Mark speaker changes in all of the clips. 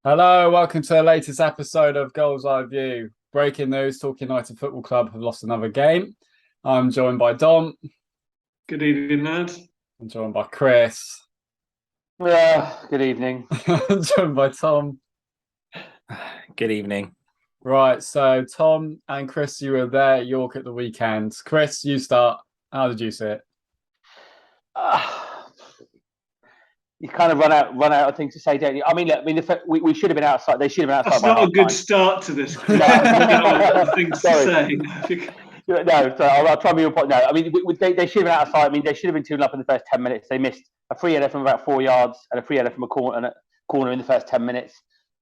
Speaker 1: Hello, welcome to the latest episode of Goals Eye View. Breaking news, Torquay United Football Club have lost another game. I'm joined by Dom.
Speaker 2: Good evening, lads.
Speaker 1: I'm joined by Chris.
Speaker 3: Good evening.
Speaker 1: I'm joined by Tom.
Speaker 4: Good evening.
Speaker 1: Right, so Tom and Chris, you were there at York at the weekend. Chris, you start. How did you see it?
Speaker 3: You kind of run out of things to say, don't you? I mean, look, we should have been outside. They should have been outside.
Speaker 2: That's not a good start to this. Chris. Things to say.
Speaker 3: No, I'll try and be on point. No, I mean, they should have been outside. I mean, they should have been 2-0 up in the first 10 minutes. They missed a free header from about 4 yards and a free header from a corner in the first 10 minutes.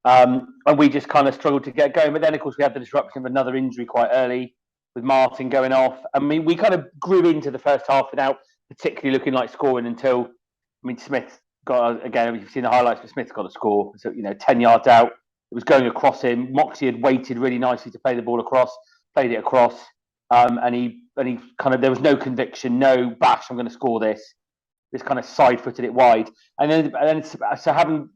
Speaker 3: And we just kind of struggled to get going. But then, of course, we had the disruption of another injury quite early with Martin going off. I mean, we kind of grew into the first half without particularly looking like scoring until, Smith got, again, if you've seen the highlights, but Smith got a score. So, 10 yards out. It was going across him. Moxie had waited really nicely to play the ball across, played it across. And he kind of, there was no conviction, no bash, I'm going to score this. Just kind of side-footed it wide. And then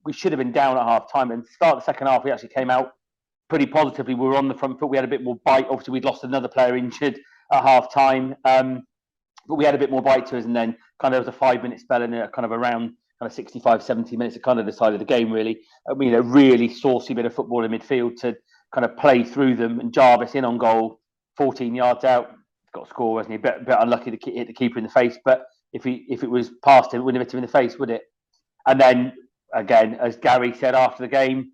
Speaker 3: we should have been down at half time. And start the second half, we actually came out pretty positively. We were on the front foot. We had a bit more bite. Obviously, we'd lost another player injured at half time. But we had a bit more bite to us. And then kind of there was a 5-minute spell and kind of around kind of 65, 70 minutes, it kind of decided the game, really. I mean, a really saucy bit of football in midfield to kind of play through them. And Jarvis in on goal, 14 yards out, got a score, wasn't he? A bit unlucky to hit the keeper in the face. But if it was past him, it wouldn't have hit him in the face, would it? And then, again, as Gary said after the game,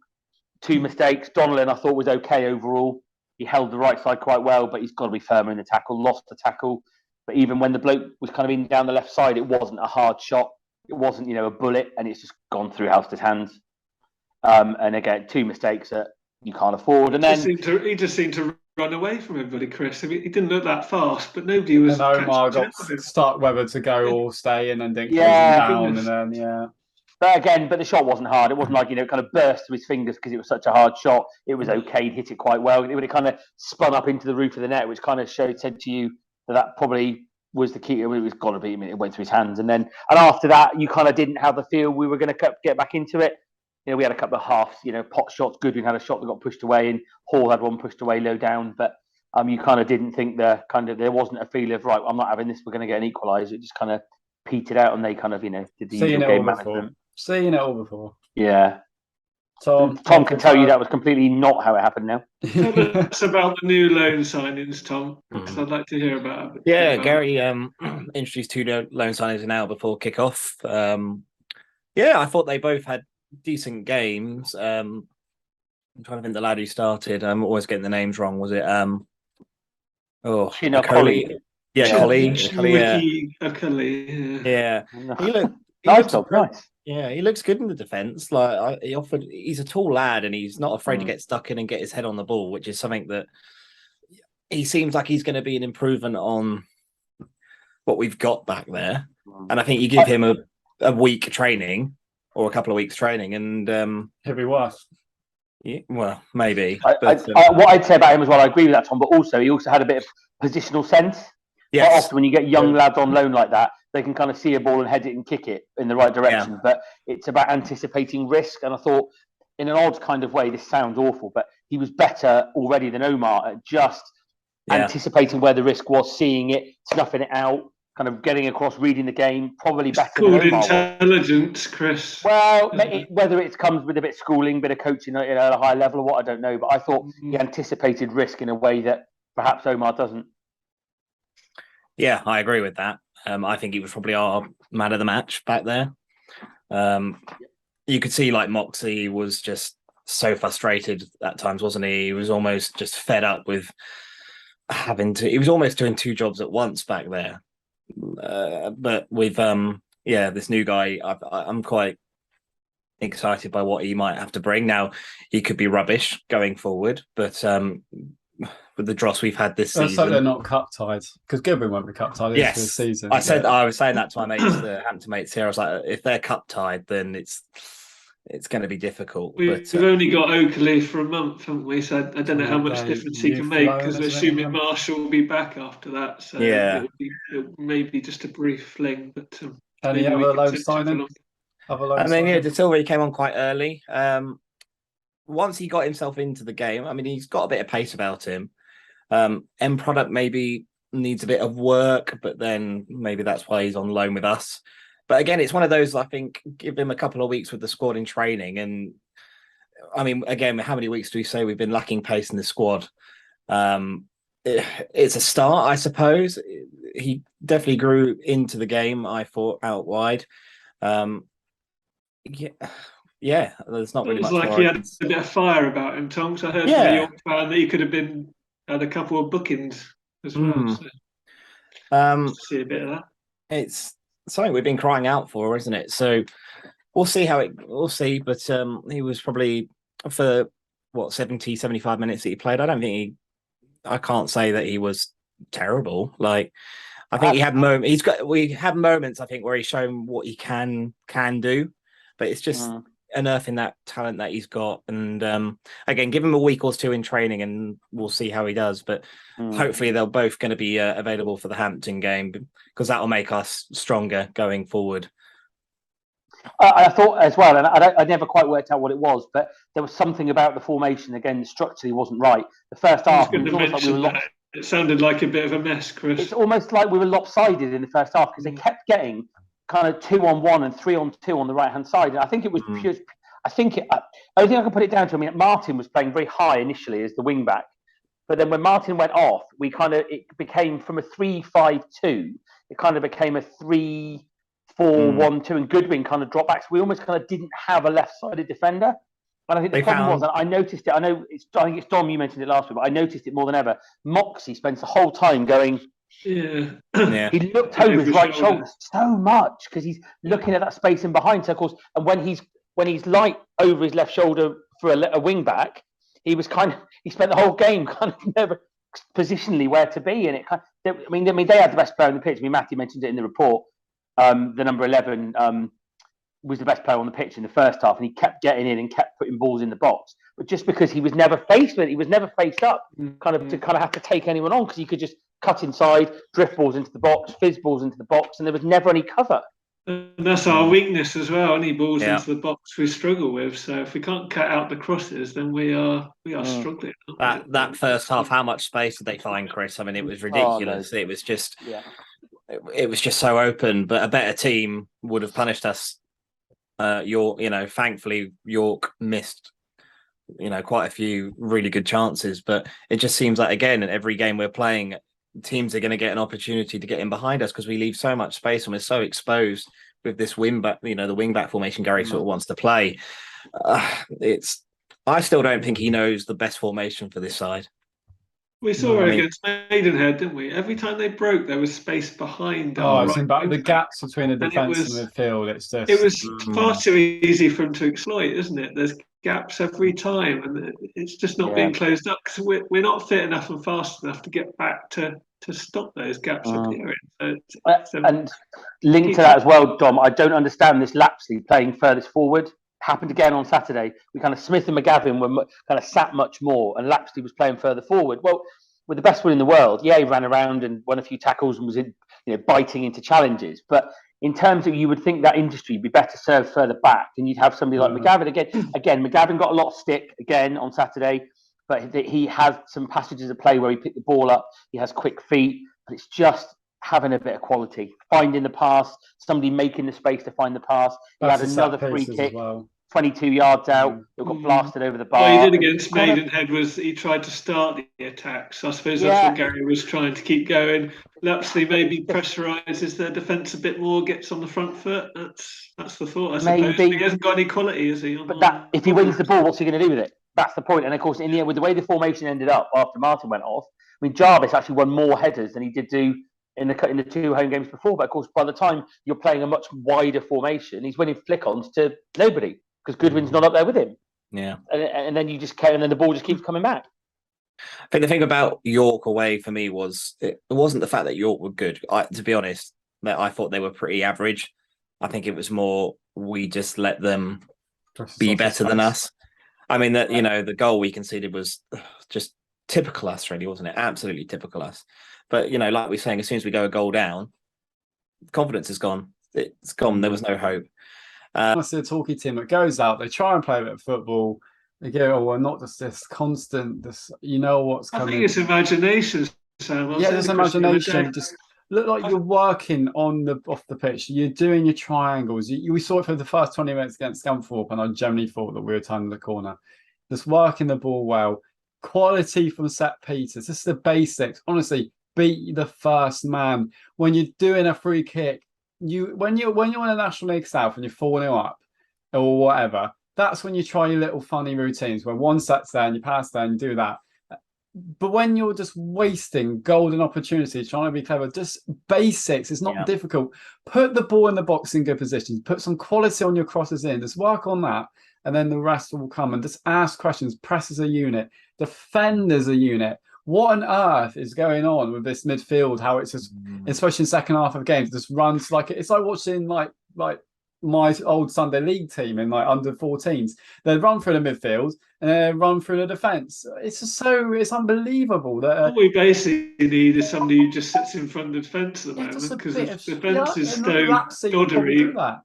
Speaker 3: 2 mistakes. Donnellan, I thought, was okay overall. He held the right side quite well, but he's got to be firmer in the tackle, lost the tackle. But even when the bloke was kind of in down the left side, it wasn't a hard shot. It wasn't, a bullet, and it's just gone through Halstead's hands. And again, 2 mistakes that you can't afford. And then
Speaker 2: he just seemed to run away from everybody, Chris. I mean, he didn't look that fast, but nobody was.
Speaker 1: And Omar got stuck whether to go or stay in and didn't close him down. And then,
Speaker 3: But the shot wasn't hard. It wasn't like, kind of burst to his fingers because it was such a hard shot. It was okay. He hit it quite well. It kind of spun up into the roof of the net, which kind of said to you that probably was the key. It was got to be. I mean, it went through his hands. And after that, you kind of didn't have the feel we were going to get back into it. We had a couple of halves, pot shots. Goodwin had a shot that got pushed away, and Hall had one pushed away low down. But you kind of didn't think there wasn't a feel of, right, I'm not having this. We're going to get an equaliser. It just kind of petered out, and they kind of, did the usual game management.
Speaker 1: Seeing it all before.
Speaker 3: Yeah. Tom can tell you that was completely not how it happened now.
Speaker 2: Tell us about the new loan signings, Tom, because I'd like to hear about it.
Speaker 4: Yeah, Gary introduced 2 loan signings now before kick-off. I thought they both had decent games. I'm trying to think the lad who started. I'm always getting the names wrong. Was it
Speaker 3: Coley?
Speaker 4: Yeah, Coley.
Speaker 3: Yeah.
Speaker 4: He looked
Speaker 3: nice.
Speaker 4: Yeah, he looks good in the defence. He's a tall lad and he's not afraid to get stuck in and get his head on the ball, which is something that he seems like he's going to be an improvement on what we've got back there. And I think you give him a week training or a couple of weeks training and
Speaker 1: he'll be worse.
Speaker 4: Yeah, well, maybe.
Speaker 3: What I'd say about him as well, I agree with that, Tom, but also he also had a bit of positional sense.
Speaker 4: Yes.
Speaker 3: Quite often when you get young lads on loan like that, they can kind of see a ball and head it and kick it in the right direction. Yeah. But it's about anticipating risk. And I thought, in an odd kind of way, this sounds awful, but he was better already than Omar at just anticipating where the risk was, seeing it, snuffing it out, kind of getting across, reading the game, probably better than Omar.
Speaker 2: Intelligence, Chris.
Speaker 3: Well, whether it comes with a bit of schooling, bit of coaching at a high level or what, I don't know. But I thought he anticipated risk in a way that perhaps Omar doesn't.
Speaker 4: Yeah, I agree with that. I think he was probably our man of the match back there. You could see like Moxie was just so frustrated at times, wasn't he? He was almost just fed up with he was almost doing 2 jobs at once back there. But with this new guy, I'm quite excited by what he might have to bring. Now, he could be rubbish going forward, but with the dross we've had this season.
Speaker 1: So they're not cup tied, because Goodwin won't be cup tied this season.
Speaker 4: I was saying that to my mates, the Hampton mates here. I was like, if they're cup tied, then it's going to be difficult.
Speaker 2: We've only got Oakley for a month, haven't we? So I don't know how much difference he can make, because we're assuming Marshall will be back after that. So it may be just a brief fling. But
Speaker 1: any other loan signing?
Speaker 4: De Silva came on quite early. once he got himself into the game, I mean, he's got a bit of pace about him. End product maybe needs a bit of work, but then maybe that's why he's on loan with us. But again, it's one of those, I think, give him a couple of weeks with the squad in training. And I mean, again, how many weeks do we say we've been lacking pace in the squad? It's a start, I suppose. He definitely grew into the game, I thought, out wide. Yeah, there's not really much.
Speaker 2: Like he had a bit of fire about him, Tom. So I heard from a York fan that he could have had a couple of bookings as well. So, see a bit of that.
Speaker 4: It's something we've been crying out for, isn't it? So we'll see we'll see. But he was probably for 70, 75 minutes that he played. I don't think I can't say that he was terrible. Like, I think he had moments. We have moments, I think, where he's shown what he can do, but it's just unearthing that talent that he's got. And again, give him a week or two in training, and we'll see how he does. But hopefully, they're both going to be available for the Hampton game, because that will make us stronger going forward.
Speaker 3: I thought as well, and I never quite worked out what it was, but there was something about the formation. Again, structurally wasn't right. The first half,
Speaker 2: it sounded like a bit of a mess, Chris.
Speaker 3: It's almost like we were lopsided in the first half, because they kept getting kind of 2-on-1 and 3-on-2 on the right-hand side. And I think it was pure. I think only thing I can put it down to, I mean, Martin was playing very high initially as the wing back, but then when Martin went off, it became from a 3-5-2, it kind of became a 3-4-1-2, and Goodwin kind of dropped back. So we almost kind of didn't have a left-sided defender. And I think the problem was, and I noticed it. I think it's Dom, you mentioned it last week, but I noticed it more than ever. Moxie spends the whole time going.
Speaker 2: Yeah.
Speaker 3: He looked over his right shoulder so much, because he's looking at that space in behind. So of course, and when he's light over his left shoulder for a wing back, he spent the whole game kind of never positionally where to be. And they had the best player on the pitch. I mean, Matthew mentioned it in the report. The number 11 was the best player on the pitch in the first half, and he kept getting in and kept putting balls in the box. But just because he was never faced with it, he was never faced up to have to take anyone on, because he could just cut inside, drift balls into the box, fizz balls into the box, and there was never any cover.
Speaker 2: And that's our weakness as well. Any balls into the box we struggle with. So if we can't cut out the crosses, then we are struggling.
Speaker 4: That first half, how much space did they find, Chris? I mean, it was ridiculous. It was just it was just so open. But a better team would have punished us. Thankfully York missed quite a few really good chances, but it just seems like, again, in every game we're playing, teams are going to get an opportunity to get in behind us, because we leave so much space and we're so exposed with this wing back, the wing back formation Gary sort of wants to play. I still don't think he knows the best formation for this side.
Speaker 2: We saw it against Maidenhead, didn't we? Every time they broke, there was space behind.
Speaker 1: It's about the gaps between the defence and midfield.
Speaker 2: It was far too easy for them to exploit, isn't it? There's gaps every time, and it's just not being closed up, because we're not fit enough and fast enough to get back to stop those gaps appearing.
Speaker 3: And linked to that as well, Dom, I don't understand this Lapsley playing furthest forward. Happened again on Saturday. We kind of Smith and McGavin were kind of sat much more, and Lapsley was playing further forward. Well, with the best one in the world, he ran around and won a few tackles and was biting into challenges. But in terms of, you would think that industry would be better served further back, and you'd have somebody like McGavin again. McGavin got a lot of stick again on Saturday, but he has some passages of play where he picked the ball up. He has quick feet, but it's just having a bit of quality, finding the pass, somebody making the space to find the pass. He had another free kick. 22 yards out, it got blasted over the bar.
Speaker 2: What he did against Maidenhead was he tried to start the attack. So I suppose that's what Gary was trying to keep going. Lapsley maybe pressurises their defence a bit more, gets on the front foot. That's the thought, I suppose. He hasn't got any quality, has he?
Speaker 3: But if he wins the ball, what's he going to do with it? That's the point. And of course, in the end, with the way the formation ended up after Martin went off, I mean, Jarvis actually won more headers than he did do in the two home games before. But of course, by the time you're playing a much wider formation, he's winning flick-ons to nobody, because Goodwin's not up there with him.
Speaker 4: Yeah.
Speaker 3: And then you just and then the ball just keeps coming back.
Speaker 4: I think the thing about York away for me was it wasn't the fact that York were good. To be honest, I thought they were pretty average. I think it was more we just let them be better than us. I mean, that the goal we conceded was just typical us, really, wasn't it? Absolutely typical us. But like we're saying, as soon as we go a goal down, confidence is gone. It's gone. There was no hope.
Speaker 1: That's the Torquay team that goes out. They try and play a bit of football. Again, well, not just this constant. This, you know what's
Speaker 2: I
Speaker 1: coming.
Speaker 2: think it's imagination, Sam. I was
Speaker 1: Yeah,
Speaker 2: saying
Speaker 1: there's
Speaker 2: to Chris the other
Speaker 1: imagination.
Speaker 2: day,
Speaker 1: Just look like you're working on the off the pitch. You're doing your triangles. We saw it for the first 20 minutes against Scunthorpe, and I generally thought that we were turning the corner. Just working the ball well, quality from set pieces. This is the basics. Honestly, beat the first man when you're doing a free kick. When you're in a National League South and you're 4-0 up or whatever. That's when you try your little funny routines where one set's there and you pass there and you do that. But when you're just wasting golden opportunities, trying to be clever, just basics, it's not difficult. Put the ball in the box in good positions, put some quality on your crosses in, just work on that, and then the rest will come. And just ask questions, press as a unit, defend as a unit. What on earth is going on with this midfield? How it's just, especially in second half of games, just runs like it's like watching like my old Sunday League team in like under 14s. They run through the midfield and then run through the defence. It's just it's unbelievable that
Speaker 2: what we basically need is somebody who just sits in front of the defence at the moment because the defence is so doddery.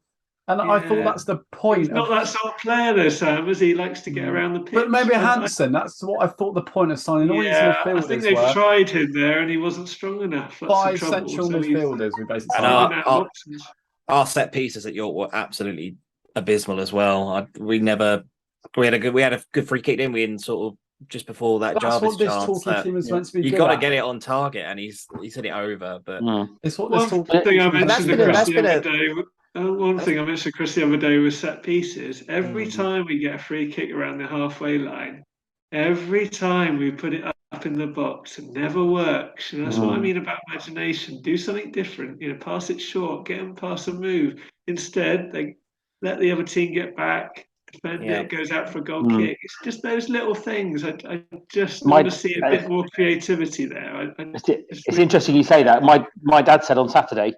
Speaker 1: And I thought that's the point.
Speaker 2: He's not that sort of player though, Sam, as he likes to get around the pitch.
Speaker 1: But maybe Hansen, that's what I thought the point of signing all these midfielders.
Speaker 2: I think they've tried him there and he wasn't strong enough. That's
Speaker 1: 5 central midfielders we basically
Speaker 4: and our set pieces at York were absolutely abysmal as well. We had a good free kick, didn't we? In sort of just before that Jarvis chance.
Speaker 1: Team is meant to be.
Speaker 4: You got to get it on target, and he said it over. But
Speaker 1: it's what
Speaker 2: one thing I mentioned to Chris the other day. One thing I mentioned to Chris the other day was set pieces. Every time we get a free kick around the halfway line, every time we put it up in the box, it never works. That's what I mean about imagination. Do something different. Pass it short, get them past a move. Instead, they let the other team get back, defend it, goes out for a goal kick. It's just those little things. I just want to see a bit more creativity there.
Speaker 3: It's interesting you say that. My dad said on Saturday,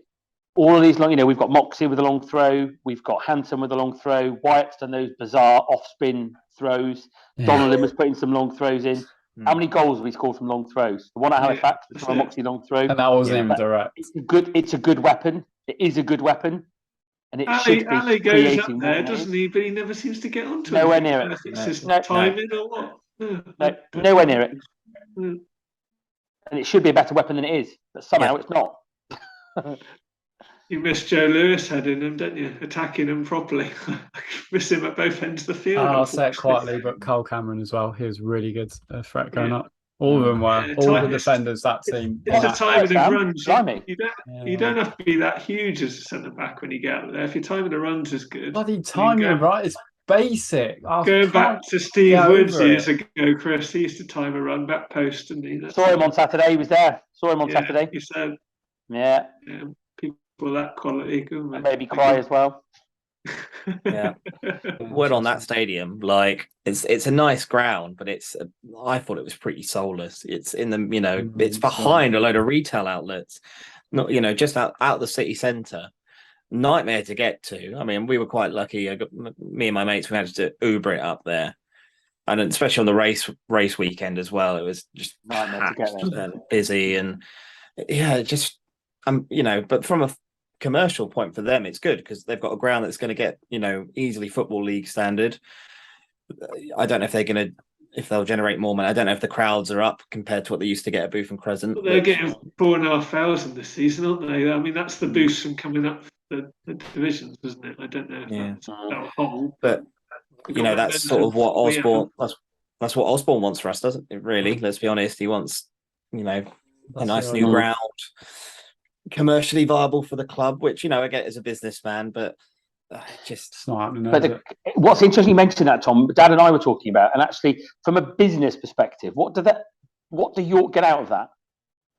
Speaker 3: all of these long, we've got Moxie with a long throw, we've got Hanson with a long throw, Wyatt's done those bizarre off-spin throws, Donnellan was putting some long throws in. How many goals have we scored from long throws? The one at Halifax, the Moxie long throw.
Speaker 1: And that wasn't even direct.
Speaker 3: It's a good weapon. It is a good weapon. And it should be
Speaker 2: Ali goes up there, doesn't he? But he never seems to get onto it.
Speaker 3: Nowhere near it.
Speaker 2: It's just timing or what?
Speaker 3: No, nowhere near it. And it should be a better weapon than it is. But somehow it's not.
Speaker 2: You miss Joe Lewis heading him, don't you? Attacking him properly. Miss him at both ends of the field.
Speaker 1: I'll say it quietly, but Cole Cameron as well. He was really good threat going up. All of them were. All the defenders, that team.
Speaker 2: It's the timing of runs. You don't have to be that huge as a centre back when you get up there. If your timing of runs is good.
Speaker 1: Bloody timing, right? It's basic.
Speaker 2: Going back to Steve Woods years ago, Chris, he used to time a run back post, didn't he?
Speaker 3: Saw him on Saturday. He was there. Saw him on Saturday.
Speaker 2: He said,
Speaker 3: yeah.
Speaker 2: People that quality, couldn't they?
Speaker 3: Maybe cry as well.
Speaker 4: Yeah. Word on that stadium, it's a nice ground, but I thought it was pretty soulless. It's in the it's behind a load of retail outlets, not just out the city centre. Nightmare to get to. I mean, we were quite lucky. Me and my mates, we managed to Uber it up there, and especially on the race weekend as well. It was just packed and busy, and just but from a commercial point for them, it's good because they've got a ground that's going to get easily Football League standard. I don't know if they'll generate more money. I don't know if the crowds are up compared to what they used to get at Booth and Crescent.
Speaker 2: But they're getting 4,500 this season, aren't they? I mean, that's the boost from coming up the divisions, isn't it? I don't know if that's that whole.
Speaker 4: But that's sort of what Osborne. That's what Osborne wants for us, doesn't it? Really, let's be honest. He wants a nice new ground. Commercially viable for the club, which I get as a businessman, but it's not happening.
Speaker 3: But what's interesting, you mentioned that, Tom. Dad and I were talking about, and actually, from a business perspective, what do York get out of that?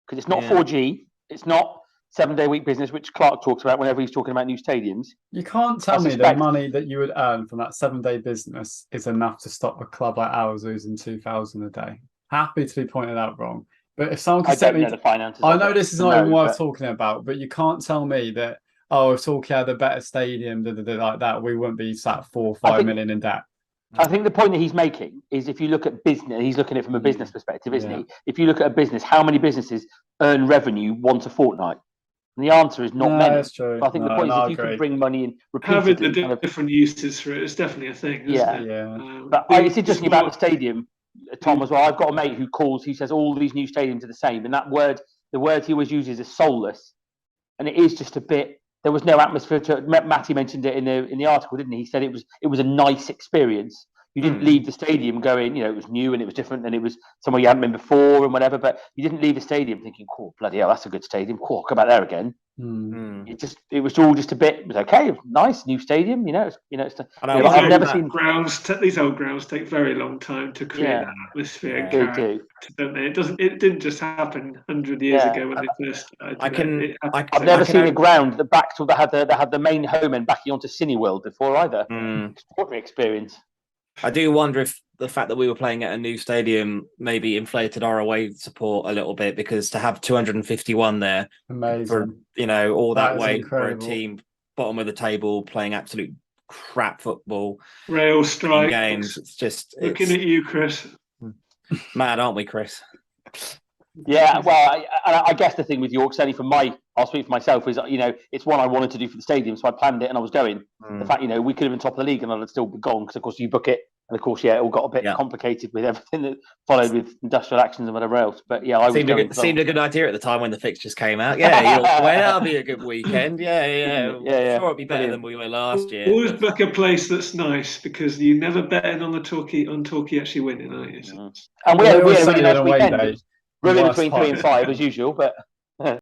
Speaker 3: Because it's not 4G, it's not 7-day week business, which Clark talks about whenever he's talking about new stadiums.
Speaker 1: You can't tell me the money that you would earn from that 7-day business is enough to stop a club like ours losing 2,000 a day. Happy to be pointed out wrong. But if someone can set me,
Speaker 3: the finances.
Speaker 1: I know this is not even worth talking about, but you can't tell me that if Torquay had a better stadium, like that, we wouldn't be sat 4 or 5 million in debt.
Speaker 3: I think the point that he's making is if you look at business, he's looking at it from a business perspective, isn't he? If you look at a business, how many businesses earn revenue once a fortnight? And the answer is not
Speaker 1: No,
Speaker 3: many.
Speaker 1: that's true.
Speaker 3: So I think the
Speaker 1: No,
Speaker 3: point
Speaker 1: no,
Speaker 3: is
Speaker 1: I
Speaker 3: if you can
Speaker 1: agree.
Speaker 3: bring money in
Speaker 2: Having
Speaker 3: repeatedly,
Speaker 2: the different uses for it is definitely a thing, isn't
Speaker 3: Yeah.
Speaker 2: it?
Speaker 1: Yeah.
Speaker 3: But it's interesting about the stadium, Tom, as well. I've got a mate who says all these new stadiums are the same, and the word he always uses is soulless, and it is just a bit. There was no atmosphere to it. Matty mentioned it in the article, didn't he? He said it was a nice experience. You didn't leave the stadium going, it was new and it was different and it was somewhere you hadn't been before and whatever. But you didn't leave the stadium thinking, "Cool, bloody hell, that's a good stadium. Cool, I'll go back there again." It was all just a bit. It was okay, nice new stadium. I've never seen
Speaker 2: grounds. These old grounds take very long time to create that atmosphere and character, don't they? It didn't just happen 100 years ago when they first started.
Speaker 3: I've never seen a ground that had the main home end backing onto Cineworld before either. Extraordinary experience.
Speaker 4: I do wonder if the fact that we were playing at a new stadium maybe inflated our away support a little bit, because to have 251 there,
Speaker 1: amazing,
Speaker 4: for all that way
Speaker 1: incredible.
Speaker 4: for a team bottom of the table playing absolute crap football,
Speaker 2: rail strike
Speaker 4: games. It's just
Speaker 2: looking at you, Chris.
Speaker 4: Mad, aren't we, Chris?
Speaker 3: Yeah, well, I guess the thing with York, certainly I'll speak for myself, is it's one I wanted to do for the stadium, so I planned it and I was going. The fact we could have been top of the league and I'd still be gone, because of course you book it, and of course it all got a bit complicated with everything that followed with industrial actions and whatever else. But yeah,
Speaker 4: seemed a good idea at the time when the fixtures came out. Yeah, that'll be a good weekend. Yeah. Sure, it'll be better than we were last year.
Speaker 2: Always book a place that's nice, because you never betting on Torquay actually winning, are you?
Speaker 3: And we had a really nice weekend. Really between 3 and 5 as usual, but